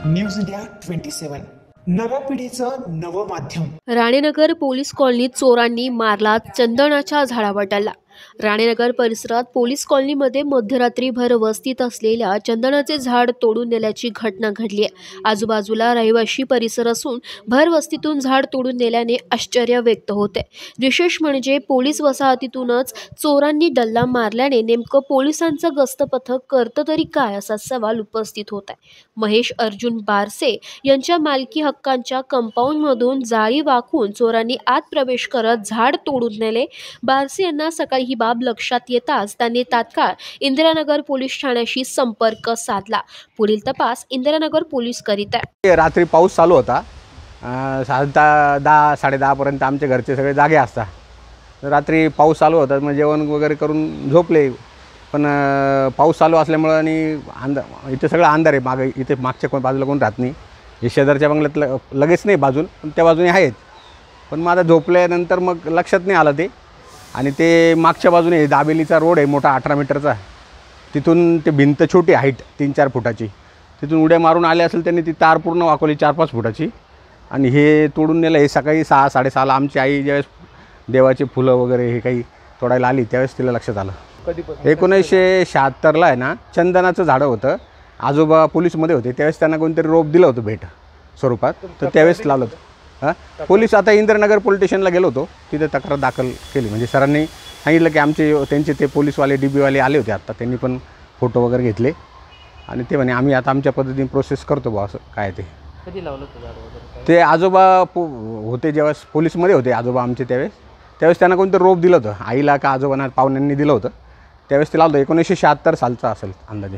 News India 27 नव्या पिढीचं नवं माध्यम। राणेनगर पोलीस कॉलनीत चोरांनी मारला चंदनाच्या झाडावर डल्ला। राणेनगर परिसरात पोलीस कॉलनीमध्ये मध्यरात्रीभर वस्तीत असलेल्या चंदनाचे झाड तोडून नेल्याची घटना घडली आहे। आजूबाजूला रहिवाशी परिसर असून भर वस्तीतून झाड तोडून नेल्याने आश्चर्य व्यक्त होते। विशेष म्हणजे पोलीस वसाहतीतूनच चोरांनी डल्ला मारल्याने नेमकं पोलिसांचं गस्त पथक करतं तरी काय असा सवाल उपस्थित होत आहे। महेश अर्जुन बारसे यांच्या मालकी हक्कांच्या कंपाऊंडमधून जाळी वाकून चोरांनी आत प्रवेश करत झाड तोडून नेले। बारसे यांना सकाळी ही बाब लक्षात येताच त्यांनी तात्काळ इंदिरानगर पोलीस ठाण्याशी संपर्क साधला। पुढील तपास इंदिरानगर पोलीस करीत आहे। रात्री पाऊस चालू होता, 10 साडेदहा पर्यंत आमचे घरचे सगळे जागे असतात। रात्री पाऊस चालू होता, मग जेवण वगैरे करून झोपले, पण पाऊस चालू असल्यामुळे आणि इथे सगळं अंधार आहे। मागे इथे मागच्या बाजूला कोण राहत नाही, हे शेजारच्या बंगल्यात लगेच नाही बाजून, पण त्या बाजूने आहेत। पण माझा झोपल्यानंतर मग लक्षात नाही आलं ते, आणि ते मागच्या बाजूने दाबेलीचा रोड आहे मोठा 18 मीटरचा, तिथून ते भिंत छोटी हाईट 3-4 फुटाची, तिथून उड्या मारून आले असेल त्यांनी, ती तार पूर्ण वाकवली 4-5 फुटाची, आणि हे तोडून नेलं। हे सकाळी 6-6:30ला आमची आई ज्यावेळेस देवाचे फुलं वगैरे हे काही तोडायला आली त्यावेळेस तिला लक्षात आलं। 1976ला आहे ना, चंदनाचं झाडं होतं, आजोबा पोलीसमध्ये होते, त्यावेळेस त्यांना कोणतरी रोप दिलं होतं भेट स्वरूपात, तर त्यावेळेस लावलं होतं। पोलीस आता इंदिरानगर पोलीस स्टेशनला गेलो होतो, तिथे तक्रार दाखल केली। म्हणजे सरांनी सांगितलं की त्यांचे ते पोलीसवाले DB वाले आले होते, आता त्यांनी पण फोटो वगैरे घेतले, आणि ते म्हणे आम्ही आता आमच्या पद्धतीने प्रोसेस करतो बा। असं काय ते कधी लावलं होतं झाड वगैरे? ते आजोबा होते ज्यावेळेस पोलीसमध्ये होते आजोबा आमचे, त्यावेळेस त्यांना कोणतं रोप दिलं होतं, आईला का आजोबांना पाहुण्यांनी दिलं होतं, त्यावेळेस ते लावलं। 1976 सालचा असेल अंदाजे।